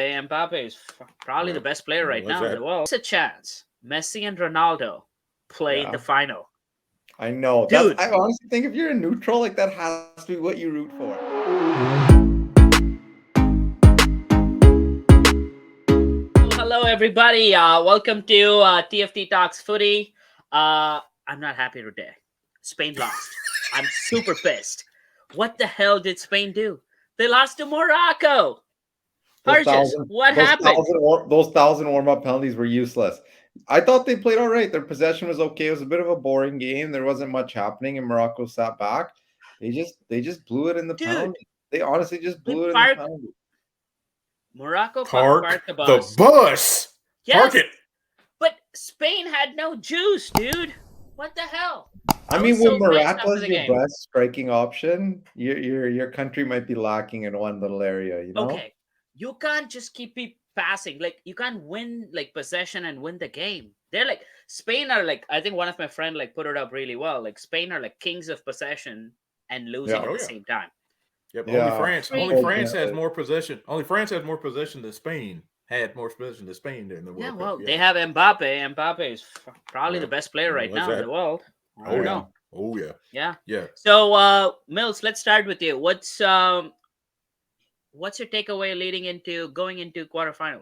Mbappe is probably the best player right now in the world. It's a chance. Messi and Ronaldo play in the final. I know. Dude. I honestly think if you're a neutral, like that has to be what you root for. Hello, everybody. Welcome to TFD Talks Footy. I'm not happy today. Spain lost. I'm super pissed. What the hell did Spain do? They lost to Morocco. Harges, what happened? Those 1,000 warm-up penalties were useless. I thought they played all right. Their possession was okay. It was a bit of a boring game. There wasn't much happening, and Morocco sat back. They just blew it in the penalty. They honestly just blew it in the penalty. Morocco parked the bus. Yes, park it. But Spain had no juice, dude. What the hell? I mean, when Morata is your best striking option, your country might be lacking in one little area, you know? Okay. You can't just keep passing. Like, you can't win like possession and win the game. They're like Spain are like, I think one of my friends like put it up really well. Like Spain are like kings of possession and losing at the same time. Yep. Only France has more possession. Only France has more possession than Spain. Had more possession than Spain during the World Cup. Well, they have Mbappe. Mbappe is probably the best player right now in the world. I don't know. Oh yeah. Yeah. So, Mills, let's start with you. What's your takeaway going into quarterfinals?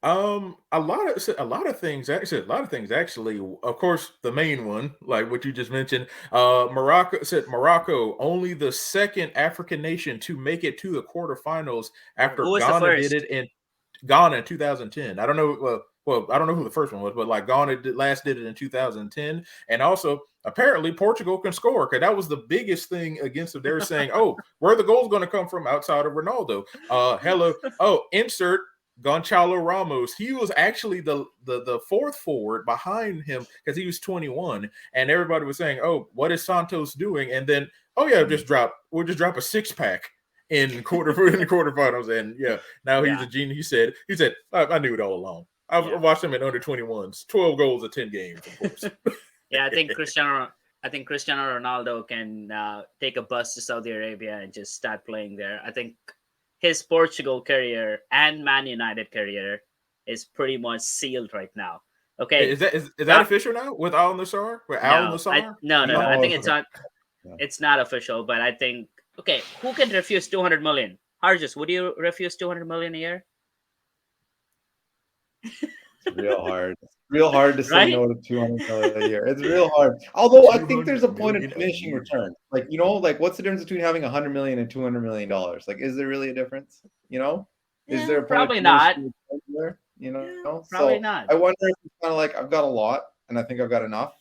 A lot of things actually. Of course, the main one, like what you just mentioned, Morocco, only the second African nation to make it to the quarterfinals after Ghana did it in 2010. I don't know. Well, I don't know who the first one was, but like Ghana last did it in 2010, and also apparently Portugal can score, because that was the biggest thing against them. They were saying, "Oh, where are the goals going to come from outside of Ronaldo?" Insert Gonçalo Ramos. He was actually the fourth forward behind him because he was 21, and everybody was saying, "Oh, what is Santos doing?" And then, we'll just drop a 6-pack in the quarterfinals, and now he's a genius. He said, I knew it all along. I've watched him in under 21s, 12 goals in 10 games, of course. I think Cristiano Ronaldo can take a bus to Saudi Arabia and just start playing there. I think his Portugal career and Man United career is pretty much sealed right now. Okay, is that official now with Al Nassr? With Al Nassr? No. I think it's not. It's not official, but I think. Okay, who can refuse 200 million? Harges, would you refuse 200 million a year? It's real hard to say no to 200 million a year. It's real hard. Although I think there's a point of diminishing return. Like, what's the difference between having 100 million and 200 million dollars? Like, is there really a difference? Is there a point probably not? There? Probably not. I wonder if it's kind of like I've got a lot, and I think I've got enough.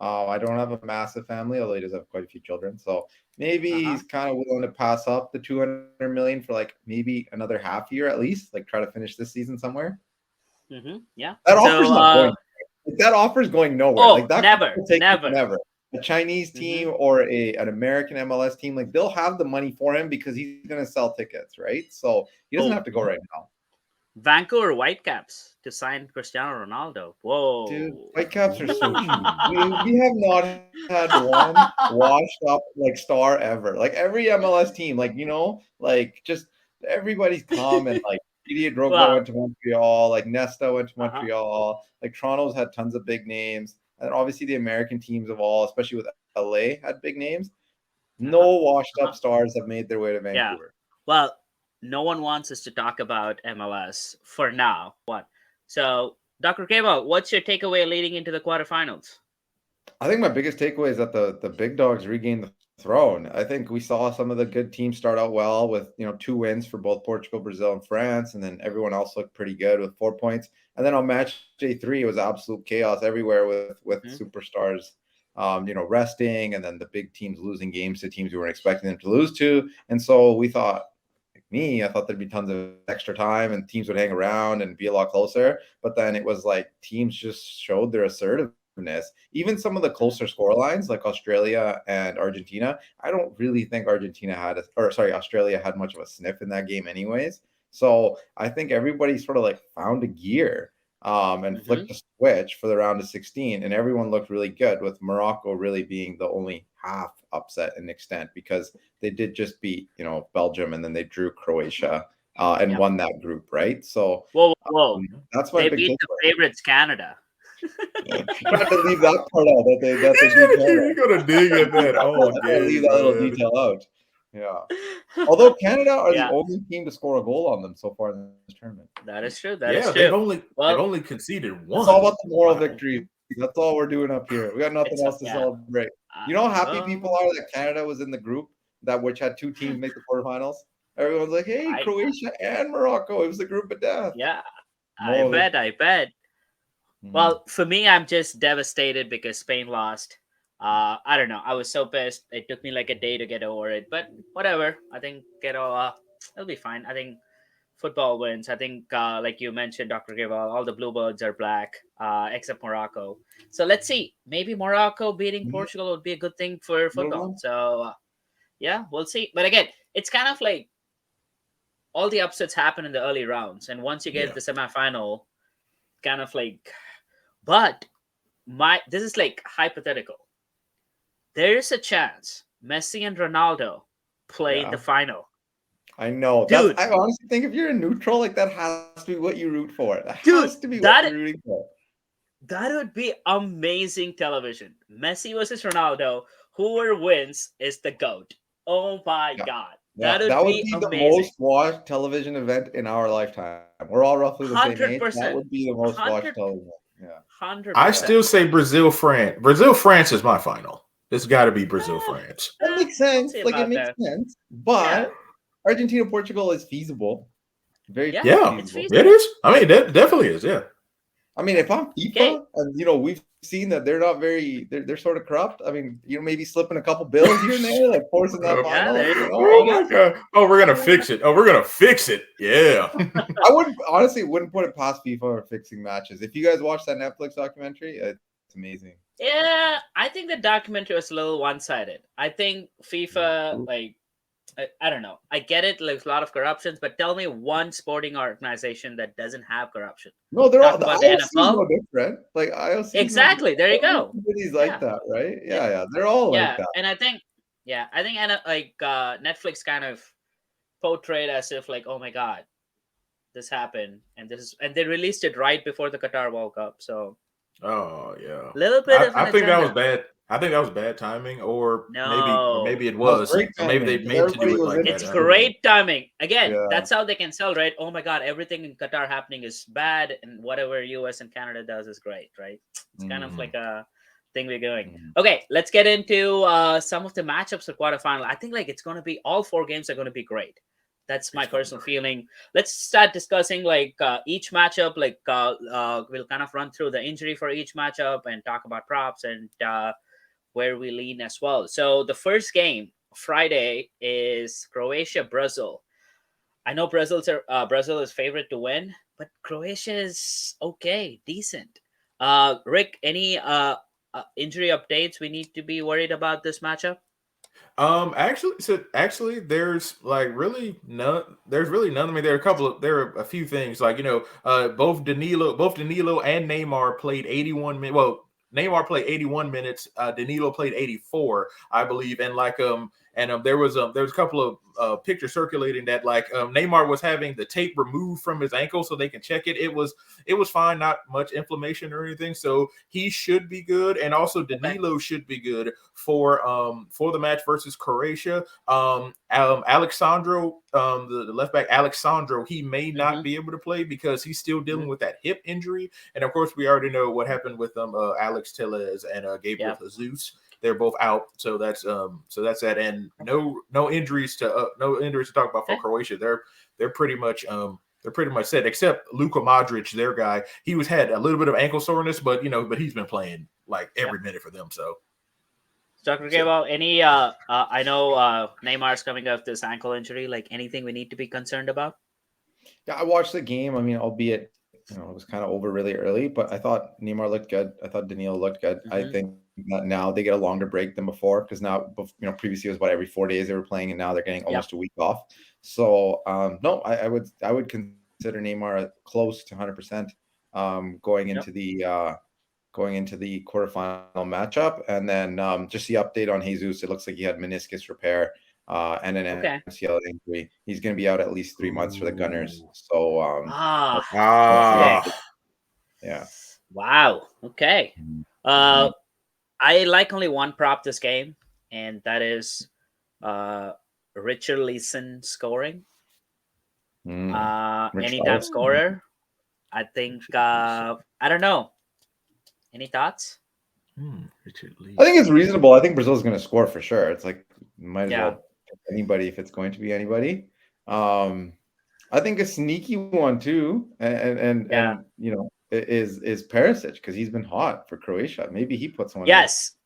I don't have a massive family, although he does have quite a few children. So maybe he's kind of willing to pass up the 200 million for like maybe another half year at least, like try to finish this season somewhere. Yeah. That offer's not going. That offer's going nowhere. Oh, like that never. A Chinese team or an American MLS team, like they'll have the money for him because he's going to sell tickets, right? So he doesn't have to go right now. Vancouver Whitecaps to sign Cristiano Ronaldo. Whoa, dude, Whitecaps are so cheap. We have not had one washed up like star ever. Like every MLS team, just everybody's come and like Didier Drogba went to Montreal, like Nesta went to Montreal, like Toronto's had tons of big names, and obviously the American teams of all, especially with LA, had big names. No washed up stars have made their way to Vancouver. Well, no one wants us to talk about MLS for now. So, Dr. Keba, what's your takeaway leading into the quarterfinals? I think my biggest takeaway is that the big dogs regained the throne. I think we saw some of the good teams start out well with 2 wins for both Portugal, Brazil, and France, and then everyone else looked pretty good with 4 points. And then on match day 3, it was absolute chaos everywhere with superstars, resting, and then the big teams losing games to teams we weren't expecting them to lose to. And so we thought. I thought there'd be tons of extra time and teams would hang around and be a lot closer. But then it was like teams just showed their assertiveness. Even some of the closer scorelines like Australia and Argentina, I don't really think Australia had much of a sniff in that game anyways. So I think everybody sort of like found a gear and flicked the switch for the round of 16. And everyone looked really good, with Morocco really being the only half upset in extent because they did just beat, Belgium, and then they drew Croatia and won that group, right? So whoa. that's my They big beat the favorites, Canada. Trying to leave that part out that they beat Canada. You're gonna dig at that all day. Leave that little detail out. Yeah. Although Canada are the only team to score a goal on them so far in this tournament. That is true. They've only conceded one. It's all about the moral victory. That's all we're doing up here. We got nothing else to celebrate. You know how happy people are that Canada was in the group which had 2 teams make the quarterfinals? Everyone's like, hey, Croatia and Morocco. It was the group of death. Yeah. I bet. Well, for me, I'm just devastated because Spain lost. I don't know. I was so pissed. It took me like a day to get over it, but whatever. I think it'll be fine. I think football wins. I think, like you mentioned, Dr. Gival, all the Bluebirds are black, except Morocco. So let's see. Maybe Morocco beating Portugal would be a good thing for football. So, yeah, we'll see. But again, it's kind of like all the upsets happen in the early rounds, and once you get the semifinal, kind of like. But this is like hypothetical. There is a chance Messi and Ronaldo play in the final. I know. Dude, I honestly think if you're a neutral, like that has to be what you root for. That has to be what you're rooting for. That would be amazing television. Messi versus Ronaldo. Whoever wins is the GOAT. Oh my God. That would be amazing. The most watched television event in our lifetime. We're all roughly the same age. 100%. That would be the most watched television. Yeah. 100%. I still say Brazil-France. Brazil-France is my final. It's got to be Brazil-France. That makes sense. Like it makes sense. But Argentina-Portugal is feasible. Very feasible. It's feasible. It is. I mean, that definitely is. Yeah. I mean, if I'm FIFA, and we've seen that they're not very, they're sort of corrupt. I mean, maybe slipping a couple bills here and there, like forcing that final. Oh my God! Oh, we're gonna fix it. Yeah. I wouldn't put it past FIFA for fixing matches. If you guys watch that Netflix documentary, it's amazing. Yeah, I think the documentary was a little one-sided. I think FIFA, like, I don't know. I get it. There's a lot of corruptions, but tell me one sporting organization that doesn't have corruption. No, they're all. The IOC is no different. Like IOC. Exactly. There you go. Everybody's like that, right? Yeah. They're all like that. And I think Netflix kind of portrayed as if like, oh my God, this happened, and they released it right before the Qatar World Cup. So. Oh yeah. A little bit. I think that was bad. I think that was bad timing, or maybe it was. Maybe they made to do it like that. It's great timing. Again, that's how they can sell, right? Oh my God, everything in Qatar happening is bad, and whatever US and Canada does is great, right? It's kind of like a thing we're doing. Okay, let's get into some of the matchups for quarterfinal. I think like it's going to be all 4 games are going to be great. That's my personal feeling. Let's start discussing like each matchup. Like we'll kind of run through the injury for each matchup and talk about props and where we lean as well. So the first game Friday is Croatia-Brazil. I know Brazil is favorite to win, but Croatia is okay, decent. Rick, any injury updates we need to be worried about this matchup? Actually, there's like really none. There's really none. I mean, there are a few things like both Danilo and Neymar played 81 minutes. Well, Neymar played 81 minutes. Danilo played 84, I believe, and there was a couple of pictures circulating that Neymar was having the tape removed from his ankle so they can check it. It was fine, not much inflammation or anything, so he should be good. And also Danilo should be good for the match versus Croatia. Alexandro, the left back Alexandro, he may not be able to play because he's still dealing with that hip injury. And of course, we already know what happened with Alex Tellez and Gabriel Jesus. They're both out, so that's that. And no injuries to talk about for Croatia. They're pretty much set, except Luka Modric, their guy. He had a little bit of ankle soreness, but he's been playing like every minute for them. So, Dr. Gabriel, any I know Neymar's coming off this ankle injury. Like anything we need to be concerned about? Yeah, I watched the game. I mean, albeit it was kind of over really early, but I thought Neymar looked good. I thought Danilo looked good. I think that now they get a longer break than before because now, previously it was about every 4 days they were playing, and now they're getting almost a week off. So, no, I would consider Neymar close to 100% going into the quarterfinal matchup. And then just the update on Jesus, it looks like he had meniscus repair. and an Okay. MCL injury. He's going to be out at least 3 months for the Gunners. So, Okay. yeah. Wow. Okay. Mhm. I like only one prop this game, and that is Richarlison scoring. Anytime Richarlison. scorer. I think I don't know. Any thoughts? I think it's reasonable. I think Brazil's going to score for sure. It's like might as Yeah. well pick anybody if it's going to be anybody. I think a sneaky one too, and you know, is Perisic because he's been hot for Croatia. Maybe he puts one in. Yes,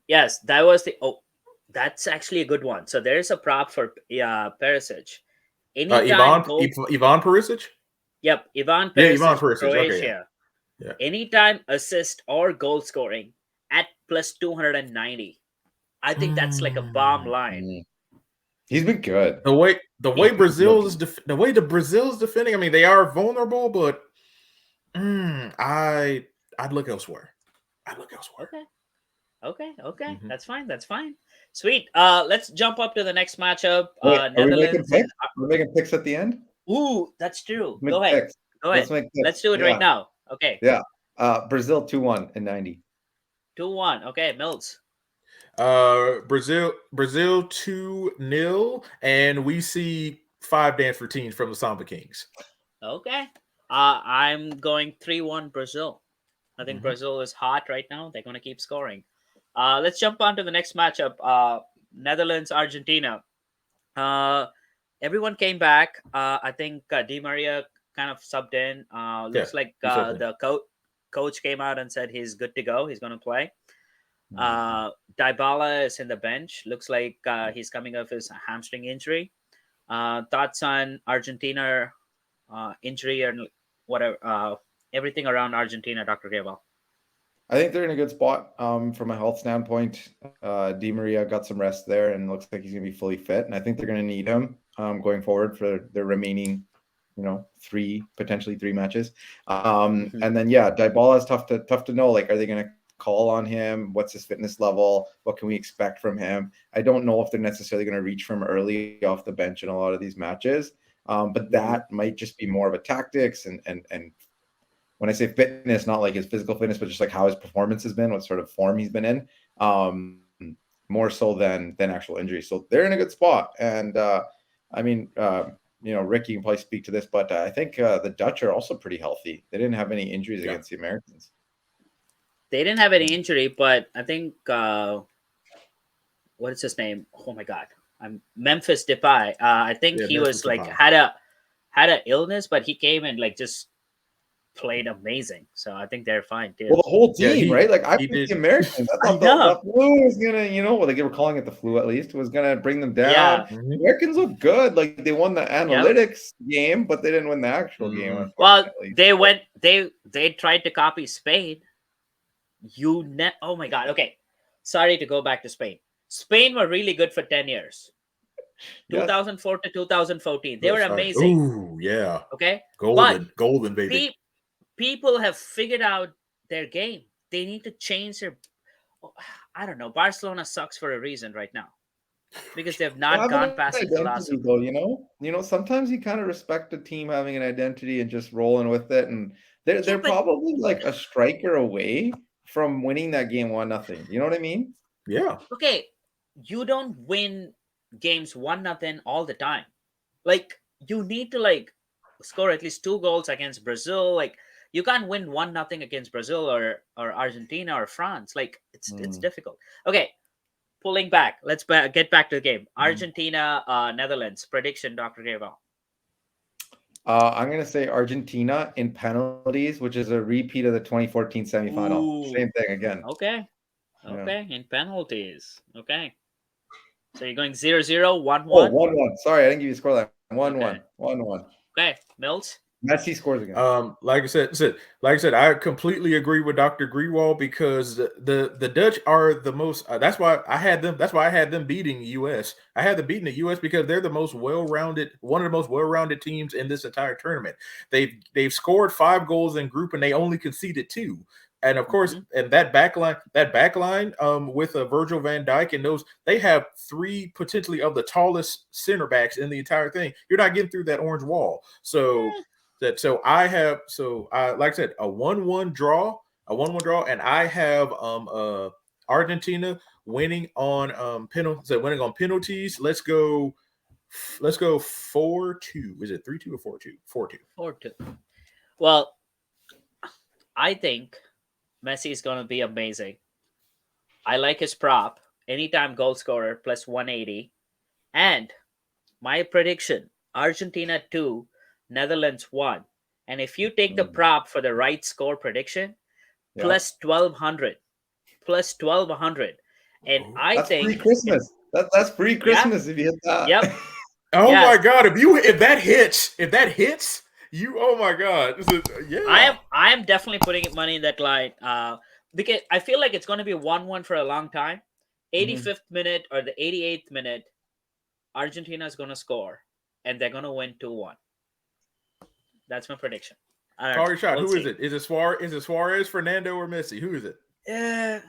that was the that's actually a good one. So there's a prop for Perisic. Anytime Ivan Perisic? Yep, Ivan Yeah, Perisic, Ivan Perisic. Croatia. Okay, yeah. Anytime assist or goal scoring at plus 290. I think that's like a bomb line. He's been good. The way the Brazil's defending. I mean, they are vulnerable, but I'd look elsewhere. Okay. Mm-hmm. That's fine. Sweet. Let's jump up to the next matchup. Wait, are we making Netherlands. picks? We're making picks at the end. Ooh, that's true. Make Go ahead. picks. Let's make picks. Let's do it right now. Okay. Yeah. Brazil 2-1 in 90. 2-1. Okay, Mills. Brazil 2-0, and we see 5 dance routines from the Samba Kings. Okay. I'm going 3-1 Brazil. I think Brazil is hot right now. They're going to keep scoring. Let's jump on to the next matchup. Netherlands, Argentina. Everyone came back. I think Di Maria kind of subbed in. Looks like the coach came out and said he's good to go. He's going to play. Dybala is in the bench. Looks like he's coming off his hamstring injury. Thoughts on Argentina injury and whatever, everything around Argentina, Dr. Gabriel? I think they're in a good spot from a health standpoint. Di Maria got some rest there and looks like he's going to be fully fit. And I think they're going to need him going forward for their remaining, potentially three matches. And then, Dybala is tough to know. Like, are they going to call on him? What's his fitness level? What can we expect from him? I don't know if they're necessarily going to reach for him early off the bench in a lot of these matches. But that might just be more of a tactics and when I say fitness, not like his physical fitness, but just like how his performance has been, what sort of form he's been in, more so than actual injury. So they're in a good spot. And Ricky can probably speak to this, but I think the Dutch are also pretty healthy. They didn't have any injuries against the Americans. They didn't have any injury, but I think what is his name? Oh my God, I'm Memphis Depay. I think he was like had a illness, but he came and like just played amazing. So I think they're fine too. Well, the whole team, right? Like I picked the Americans. I thought the flu was gonna, like they were calling it the flu at least, was gonna bring them down. Yeah. The Americans look good. Like they won the analytics game, but they didn't win the actual game. Well, they tried to copy Spain. Oh my God. Okay. Sorry to go back to Spain. Spain were really good for 10 years. 2004 to 2014. They were amazing. Ooh, yeah. Okay. Golden baby. People have figured out their game. They need to change their. I don't know. Barcelona sucks for a reason right now because they've not gone past the last. Though, sometimes you kind of respect a team having an identity and just rolling with it, and they're probably like a striker away from winning that game 1-0. You know what I mean? Yeah. Okay, you don't win games 1-0 all the time. Like you need to score at least 2 goals against Brazil. Like you can't win 1-0 against Brazil or Argentina or France. Like it's difficult. Okay, pulling back. Let's get back to the game. Argentina, Netherlands. Prediction, Dr. Gabriel. I'm going to say Argentina in penalties, which is a repeat of the 2014 semifinal. Ooh. Same thing again. Okay, in penalties. Okay. So you're going 0-0, 1-1? Oh, 1-1. Sorry, I didn't give you a score line. 1-1. 1-1. Okay, Mills? Messi scores again. Like I said, I completely agree with Dr. Greenwald because the Dutch are the most. That's why I had them. That's why I had them beating the U.S. I had them beating the U.S. because they're the most well-rounded, one of the most well-rounded teams in this entire tournament. They've scored 5 goals in group and they only conceded 2. And of course, and that backline, with Virgil van Dijk and those, they have 3 potentially of the tallest center backs in the entire thing. You're not getting through that orange wall. So like I said, a 1-1 draw, and I have Argentina winning on penalties. Let's go 4-2. Is it 3-2 or 4-2? 4-2. Well, I think Messi is going to be amazing. I like his prop, anytime goal scorer plus 180. And my prediction, Argentina 2, Netherlands 1. And if you take the prop for the right score prediction, plus 1,200. Plus 1,200. And that's free Christmas. That's free Christmas if you hit that. Yep. Oh my God! If that hits, you, oh my God! I am definitely putting money in that line. Because I feel like it's going to be 1-1 for a long time. 85th minute or the 88th minute, Argentina is going to score, and they're going to win 2-1. That's my prediction. Call your shot. Who is it? Is it Suarez, Fernando, or Messi? Who is it? Yeah,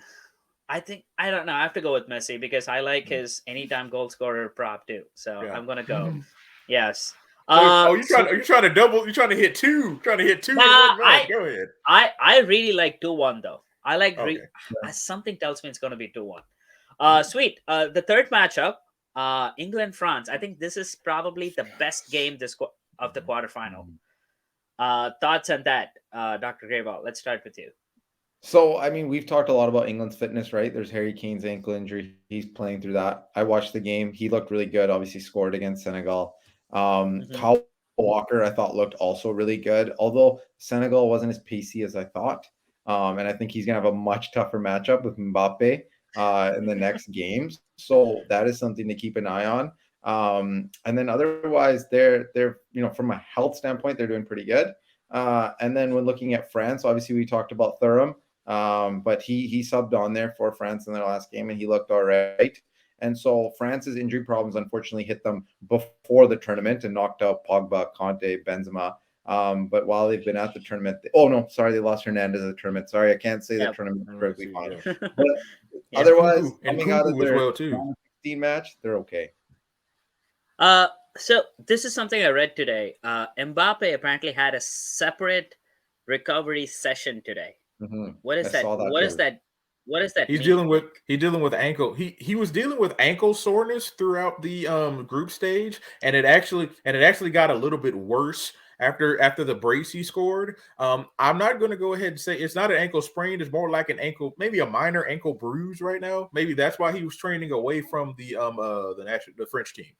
I don't know. I have to go with Messi because I like his anytime goal scorer prop too. So I'm going to go. Yes. Are you trying to double? You're trying to hit two? Trying to hit two? Nah, Go ahead. I really like 2-1 though. I like something tells me it's going to be 2-1. Sweet. The third matchup, England France. I think this is probably the best game of the quarterfinal. Thoughts on that, Dr. Grayval? Let's start with you. So, I mean, we've talked a lot about England's fitness, right? There's Harry Kane's ankle injury. He's playing through that. I watched the game. He looked really good. Obviously scored against Senegal. Kyle Walker, I thought, looked also really good, although Senegal wasn't as pacey as I thought. And I think he's going to have a much tougher matchup with Mbappe in the next games. So that is something to keep an eye on. And then otherwise, they're from a health standpoint, they're doing pretty good. And then when looking at France, obviously we talked about Thuram, but he subbed on there for France in their last game, and he looked all right. And so France's injury problems unfortunately hit them before the tournament and knocked out Pogba, Conte, Benzema. But while they've been at the tournament, they lost Hernandez at the tournament. Sorry, I can't say the tournament perfectly fine. But otherwise, coming out of their 16 match, they're okay. So this is something I read today. Mbappe apparently had a separate recovery session today. What is that? What is that? He's dealing with ankle. He was dealing with ankle soreness throughout the group stage, and it actually got a little bit worse after the brace he scored. I'm not going to go ahead and say it's not an ankle sprain. It's more like an ankle, maybe a minor ankle bruise right now. Maybe that's why he was training away from the French team.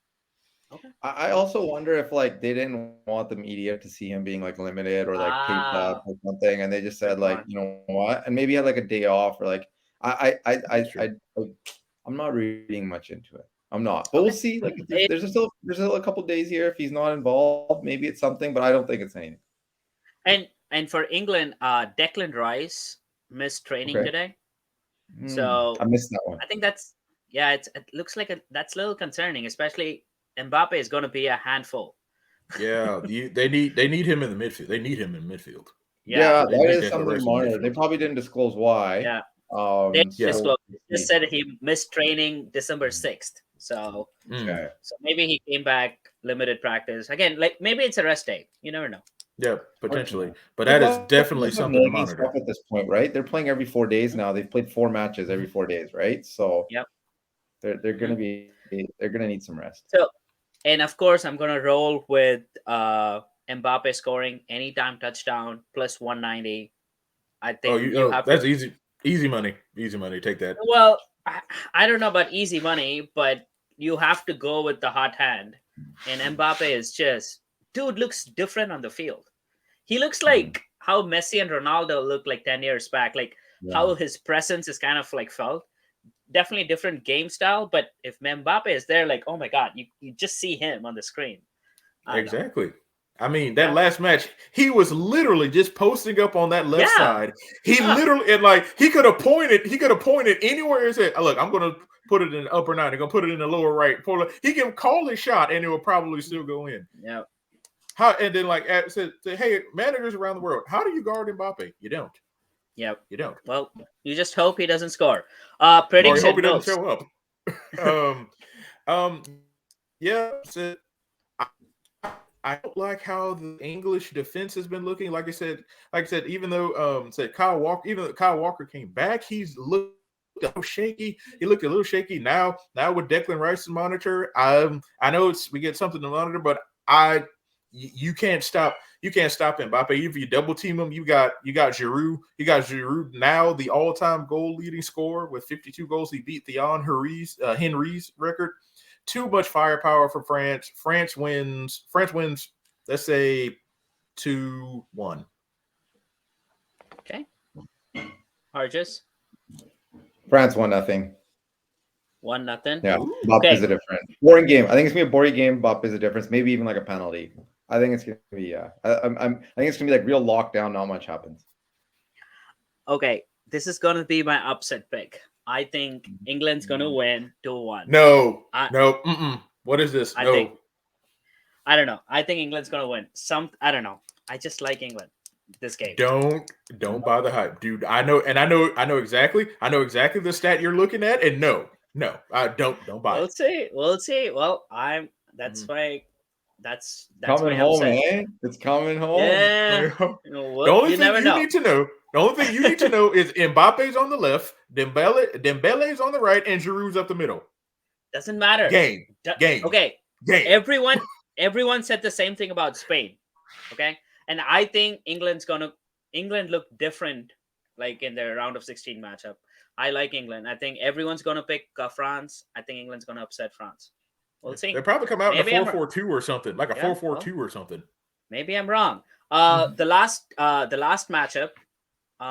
Okay. I also wonder if they didn't want the media to see him being limited or taped up or something, and they just said you know what, and maybe he had a day off or I'm not reading much into it. I'm not, but we'll see. There's still a couple days here. If he's not involved, maybe it's something, but I don't think it's anything. And for England, Declan Rice missed training today, so I missed that one. I think that's it looks like that's a little concerning, especially. Mbappe is going to be a handful. Yeah, they need him in the midfield. They need him in midfield. Yeah, that is something to monitor. They probably didn't disclose why. Yeah, they just said he missed training December 6th. So, so maybe he came back limited practice again. Maybe it's a rest day. You never know. Yeah, potentially. But that is definitely something to monitor at this point, right? They're playing every 4 days now. They've played 4 matches every 4 days, right? So they're going to need some rest. So. And of course, I'm going to roll with Mbappe scoring anytime touchdown plus 190. I think that's easy money. Easy money. Take that. Well, I don't know about easy money, but you have to go with the hot hand. And Mbappe is dude looks different on the field. He looks like how Messi and Ronaldo looked 10 years back, how his presence is kind of felt. Definitely different game style, but if Mbappe is there, oh my God, you just see him on the screen. Exactly. I mean, that last match, he was literally just posting up on that left side. He literally, and he could have pointed anywhere and said, look, I'm going to put it in the upper 9. I'm going to put it in the lower right. He can call his shot and it will probably still go in. Yeah. And then said, hey, managers around the world, how do you guard Mbappe? You don't. Yep. You don't. Well, you just hope he doesn't score. Or Prediction. you hope he doesn't Mills. show up. Yeah. So I don't like how the English defense has been looking. Like I said, even though Kyle Walker came back, he's looked a little shaky. He looked a little shaky now with Declan Rice's monitor. I know we get something to monitor, but you can't stop Mbappe. If you double team him, you got Giroud. You got Giroud now the all-time goal leading scorer with 52 goals. He beat Thierry Henry's record. Too much firepower for France. France wins. Let's say 2-1. Okay. Harges. France 1-0. 1-0. Yeah, Bop is a difference. Boring game. I think it's gonna be a boring game. Bop is a difference. Maybe even like a penalty. I think it's gonna be I think it's gonna be like real lockdown. Not much happens. Okay, this is gonna be my upset pick. I think England's gonna win 2-1. No. What is this? I don't know. I think England's gonna win. I don't know. I just like England this game. Don't buy the hype, dude. I know exactly the stat you're looking at, and no, don't buy it. We'll see. Well, that's coming my home, upset. eh? It's coming home. Yeah. The only thing you need to know. The only thing you need to know is Mbappe's on the left, Dembele's on the right, and Giroud's up the middle. Doesn't matter. Game. Okay. Game. Everyone said the same thing about Spain. Okay. And I think England looked different like in their round of 16 matchup. I like England. I think everyone's gonna pick France. I think England's gonna upset France. We'll see. They'll probably come out in a 4-4-2 or something, like a 4-4-2 or something. Maybe I'm wrong. The last matchup,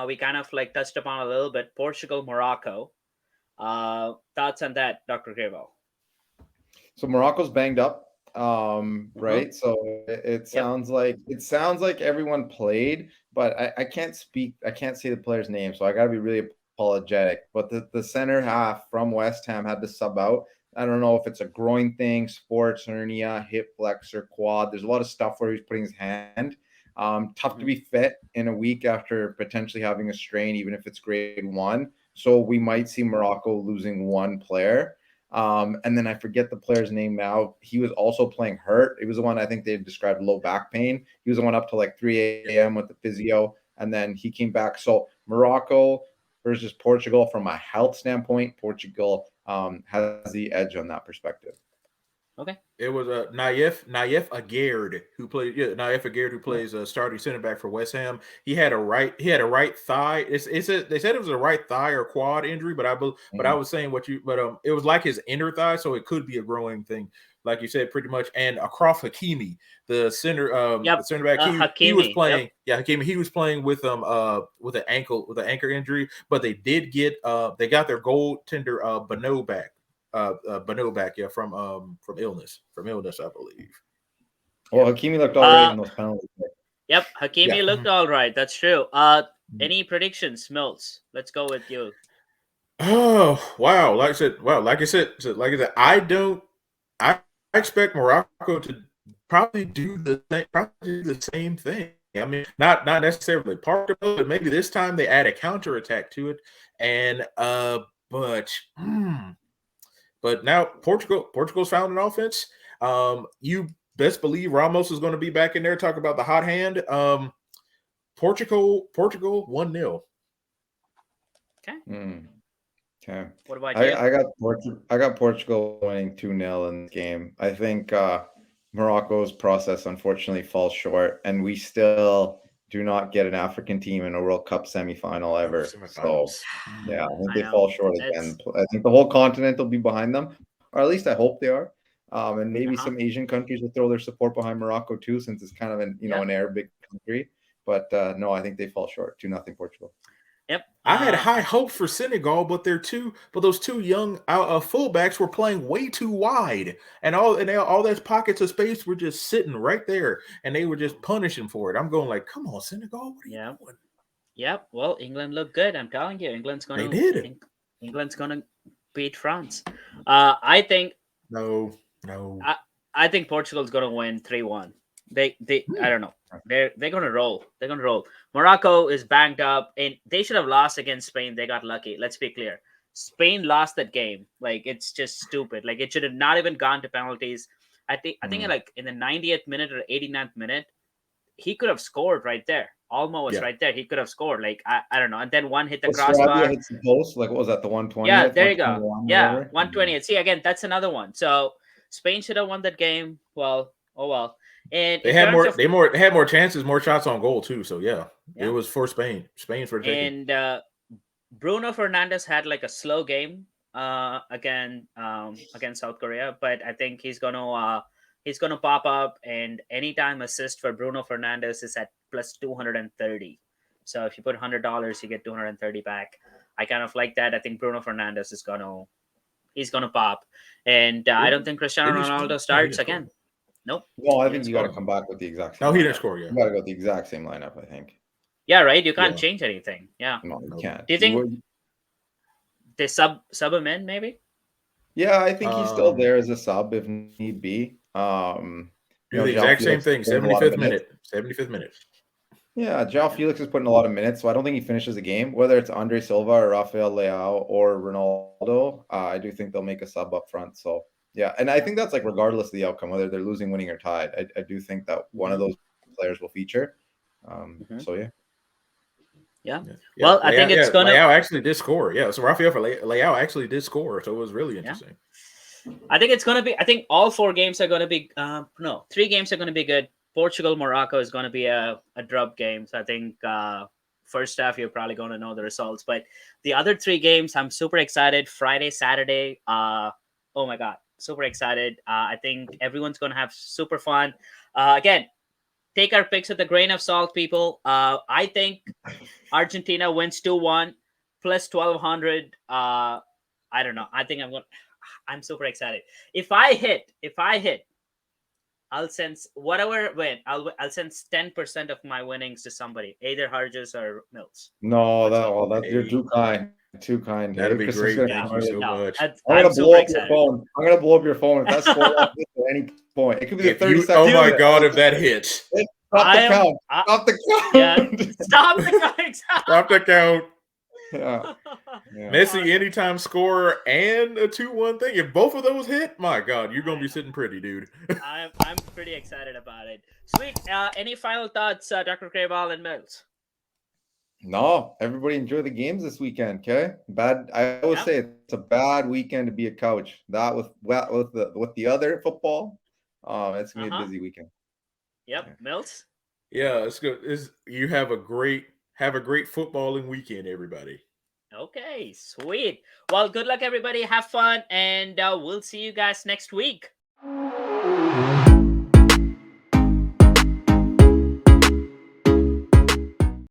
we kind of like touched upon a little bit. Portugal, Morocco. Thoughts on that, Dr. Gravo? So Morocco's banged up, right? So it sounds like everyone played, but I can't say the player's name, so I got to be really apologetic. But the center half from West Ham had to sub out. I don't know if it's a groin thing, sports hernia, hip flexor, quad. There's a lot of stuff where he's putting his hand. Tough to be fit in a week after potentially having a strain, even if it's grade 1. So we might see Morocco losing one player. And then I forget the player's name now. He was also playing hurt. He was the one I think they described low back pain. He was the one up to like 3 a.m. with the physio, and then he came back. So Morocco versus Portugal, from a health standpoint, Portugal has the edge on that perspective. Okay. It was Naif Aguerd who plays starting center back for West Ham. He had a right thigh. They said it was a right thigh or quad injury, but I was saying it was like his inner thigh, so it could be a growing thing, like you said, pretty much. And Acrof Hakimi, the center back, he was playing. Yep. Yeah, Hakimi, he was playing with an ankle injury, but they did get they got their goaltender Bano back. From illness, I believe. Well, Hakimi looked all right in those penalties. Yep, Hakimi looked all right. That's true. Any predictions, Mills? Let's go with you. Oh wow! Like I said, I expect Morocco to probably do the same thing. I mean, not necessarily part of it, but maybe this time they add a counterattack to it, and But now Portugal's found an offense. You best believe Ramos is going to be back in there. Talk about the hot hand. Portugal 1-0. Okay. Okay. What about you? I got Portugal winning 2-0 in this game. I think Morocco's process unfortunately falls short, and we still do not get an African team in a World Cup semifinal ever. So, yeah, I think they fall short again. I think the whole continent will be behind them, or at least I hope they are. And maybe some Asian countries will throw their support behind Morocco too, since it's kind of an Arabic country. But no, I think they fall short. 2-0 Portugal. Yep. I had high hope for Senegal, but those two young fullbacks were playing way too wide, and all those pockets of space were just sitting right there, and they were just punishing for it. I'm going like, come on, Senegal, what are you doing? Yep. Well, England looked good. I'm telling you, England's gonna beat France. I think no. I think Portugal's gonna win 3-1. I don't know. They're gonna roll. They're gonna roll. Morocco is banged up, and they should have lost against Spain. They got lucky. Let's be clear. Spain lost that game. Like, it's just stupid. Like, it should have not even gone to penalties. I think like in the 90th minute or 89th minute, he could have scored right there. Olmo was right there. He could have scored. Like, I don't know. And then one hit the crossbar. Hits the post. Like, what was that? The 120th? Yeah, there you go. Yeah, 120th. See, again, that's another one. So Spain should have won that game. Well, oh well. And they had more. They had more chances, more shots on goal too. So yeah, it was for Spain. Spain for taking. And Bruno Fernandes had like a slow game against South Korea, but I think he's gonna pop up. And anytime assist for Bruno Fernandes is at plus 230. So if you put $100, you get 230 back. I kind of like that. I think Bruno Fernandes is gonna pop, and I don't think Cristiano Ronaldo starts again. Nope. No, I think you got to come back with the exact same. No, he didn't score yet. You got to go with the exact same lineup, I think. Yeah, right. You can't change anything. Yeah. No, you can't. Do you think they sub him in maybe? Yeah, I think he's still there as a sub if need be. Do the exact same thing. 75th minute. 75th minute. Yeah, João Felix is putting a lot of minutes, so I don't think he finishes the game. Whether it's Andre Silva or Rafael Leao or Ronaldo, I do think they'll make a sub up front. So yeah, and I think that's like regardless of the outcome, whether they're losing, winning, or tied. I do think that one of those players will feature. So yeah. Well, I think it's gonna. Leao actually did score. Yeah, so Rafael Leao actually did score, so it was really interesting. Yeah. I think it's gonna be. I think all 4 games are gonna be. 3 games are gonna be good. Portugal, Morocco is gonna be a drub game. So I think first half you're probably gonna know the results, but the other 3 games I'm super excited. Friday, Saturday. Oh my god, super excited. I think everyone's gonna have super fun. Again, take our picks with a grain of salt, people. I think Argentina wins 2-1 plus 1200. I don't know. I think I'm super excited. If I hit, I'll send whatever win. I'll send 10% of my winnings to somebody, either Harges or Mills. No, that's you're too kind. Too kind. That'd be great. Thank you so much. I'm gonna blow up your phone. I'm gonna blow up your phone if that's at any point. It could be the 30 seconds. Oh my god, if that hits. Stop the count. Stop the count. Yeah, stop the count. Stop the count. Yeah. Messi anytime scorer and a 2-1 thing. If both of those hit, my god, you're gonna be sitting pretty, dude. I'm pretty excited about it. Sweet. Any final thoughts, Dr. Kraval and Mills? No, everybody enjoy the games this weekend. Okay, I always say it's a bad weekend to be a coach. That with the other football, it's gonna be a busy weekend. Yep, Mills. Yeah, it's good. You have a great footballing weekend, everybody. Okay, sweet. Well, good luck, everybody. Have fun, and we'll see you guys next week.